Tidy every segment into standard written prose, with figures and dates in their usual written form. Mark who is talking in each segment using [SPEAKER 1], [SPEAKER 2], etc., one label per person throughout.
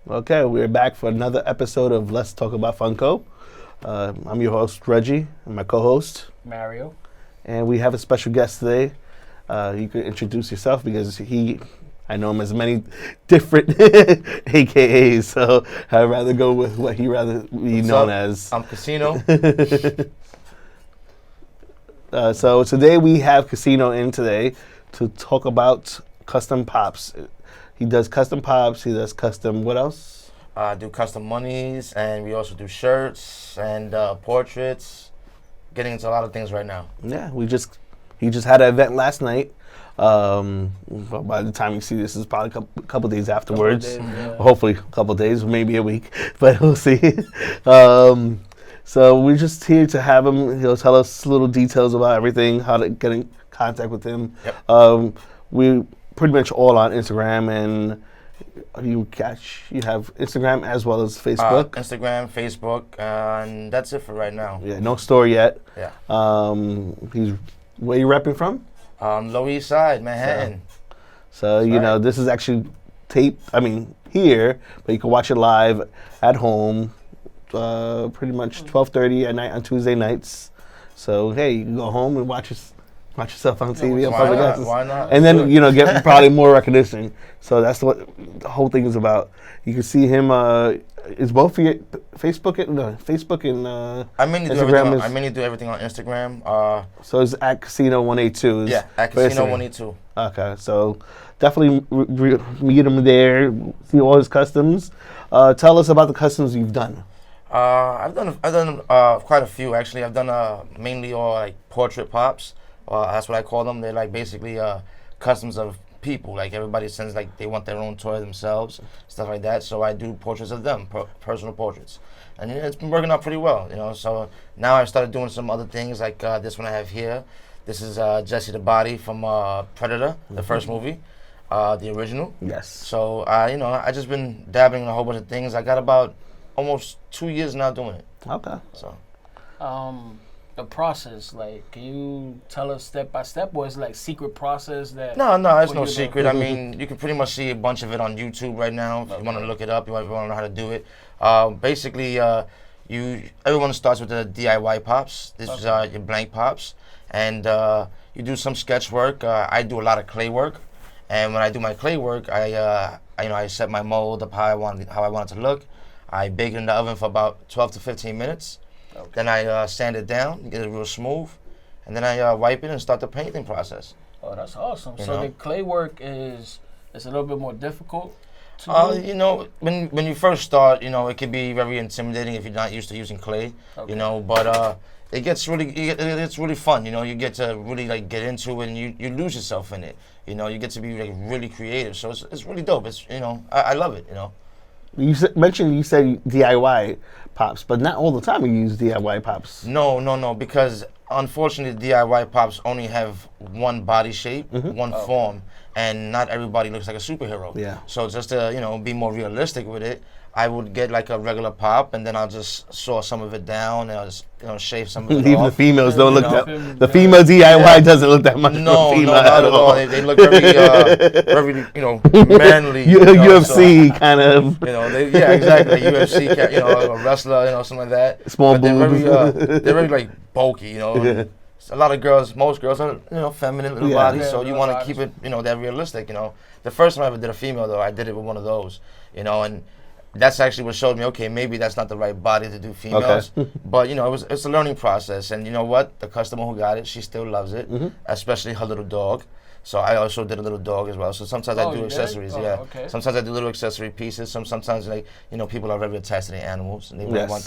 [SPEAKER 1] Okay, we're back for another episode of Let's Talk About Funko. I'm your host, Reggie, and my co-host,
[SPEAKER 2] Mario.
[SPEAKER 1] And we have a special guest today. You can introduce yourself because I know him as many different AKAs, so I'd rather go with what he'd rather be known as.
[SPEAKER 3] I'm Casino.
[SPEAKER 1] So today we have Casino in today to talk about custom pops. He does custom pops, he does custom, what else?
[SPEAKER 3] Do custom monies, and we also do shirts and portraits. Getting into a lot of things right now.
[SPEAKER 1] Yeah, he just had an event last night. By the time you see this, is probably a couple days afterwards. Hopefully a couple days, maybe a week, but we'll see. So we're just here to have him. He'll tell us little details about everything, how to get in contact with him.
[SPEAKER 3] Yep.
[SPEAKER 1] We pretty much all on Instagram, and you have Instagram as well as Facebook.
[SPEAKER 3] Instagram, Facebook, and that's it for right now.
[SPEAKER 1] Yeah, no store yet.
[SPEAKER 3] Yeah.
[SPEAKER 1] Where you repping from?
[SPEAKER 3] Lower East Side, Manhattan.
[SPEAKER 1] So you know, this is actually taped. Here, but you can watch it live at home. Pretty much 12:30 at night on Tuesday nights. So hey, you can go home and watch yourself on TV on public access.
[SPEAKER 3] Why not?
[SPEAKER 1] And then get probably more recognition. So that's what the whole thing is about. You can see him. Is both for your Facebook and
[SPEAKER 3] I mainly
[SPEAKER 1] Instagram.
[SPEAKER 3] I mainly do everything on Instagram.
[SPEAKER 1] So it's at Casino182.
[SPEAKER 3] Yeah, at Casino182.
[SPEAKER 1] Okay, so definitely meet him there. See all his customs. Tell us about the customs you've done.
[SPEAKER 3] I've done quite a few actually. I've done mainly all like portrait pops. That's what I call them. They're like basically customs of people. Like everybody sends like they want their own toy themselves, stuff like that. So I do portraits of them, personal portraits, and it's been working out pretty well. So now I've started doing some other things like this one I have here. This is Jesse the Body from Predator, the first movie, the original.
[SPEAKER 1] Yes.
[SPEAKER 3] So I just been dabbling in a whole bunch of things. I got about almost 2 years now doing it.
[SPEAKER 1] Okay.
[SPEAKER 3] So.
[SPEAKER 2] The process, like, can you tell us step by step, or is it like secret process that?
[SPEAKER 3] No, it's no secret. You can pretty much see a bunch of it on YouTube right now. If you want to look it up, you want to know how to do it. Basically, everyone starts with the DIY pops. This is your blank pops, and you do some sketch work. I do a lot of clay work, and when I do my clay work, I set my mold up how I want it to look. I bake it in the oven for about 12 to 15 minutes. Okay. Then I sand it down, get it real smooth, and then I wipe it and start the painting process.
[SPEAKER 2] Oh, that's awesome. The clay work is a little bit more difficult to do?
[SPEAKER 3] When you first start, it can be very intimidating if you're not used to using clay, but it gets really fun, you get to really like get into it and you lose yourself in it. You get to be like really creative, so it's really dope. It's I love it,
[SPEAKER 1] You said DIY pops, but not all the time you use DIY pops.
[SPEAKER 3] No, because unfortunately DIY pops only have one body shape, one form, and not everybody looks like a superhero.
[SPEAKER 1] Yeah.
[SPEAKER 3] So just to be more realistic with it, I would get like a regular pop, and then I'll just saw some of it down, and I'll just shave some of it
[SPEAKER 1] Even
[SPEAKER 3] off.
[SPEAKER 1] the females don't look that. The female DIY doesn't look that much.
[SPEAKER 3] No,
[SPEAKER 1] not
[SPEAKER 3] at all. They look very, manly.
[SPEAKER 1] UFC kind of.
[SPEAKER 3] Exactly. UFC, a wrestler, something like that.
[SPEAKER 1] Small boobs.
[SPEAKER 3] They're very like bulky, Yeah. A lot of girls, most girls are, feminine little bodies, so you want to keep it, that realistic, The first time I ever did a female, though, I did it with one of those, and that's actually what showed me, okay, maybe that's not the right body to do females. Okay. But, it's a learning process. And you know what? The customer who got it, she still loves it, especially her little dog. So I also did a little dog as well. So sometimes I do accessories,
[SPEAKER 2] Okay.
[SPEAKER 3] Sometimes I do little accessory pieces. Sometimes people are very attached to their animals, and they want want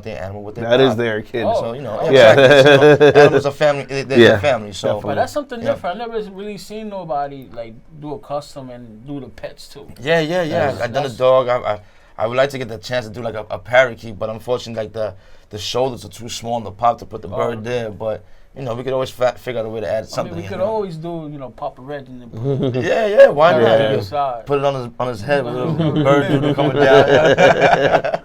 [SPEAKER 3] their animal with their
[SPEAKER 1] That is their kid.
[SPEAKER 3] So exactly. So, animals are family. They're family. So,
[SPEAKER 2] but that's something different. I've never really seen nobody like do a custom and do the pets too.
[SPEAKER 3] Yeah. I've done a dog. I would like to get the chance to do like a parakeet, but unfortunately, like the shoulders are too small on the pop to put the bird there. But we could always figure out a way to add something.
[SPEAKER 2] We could always do, Papa Reggie.
[SPEAKER 3] Yeah, why not? Put it on his head with a little bird doodle coming down.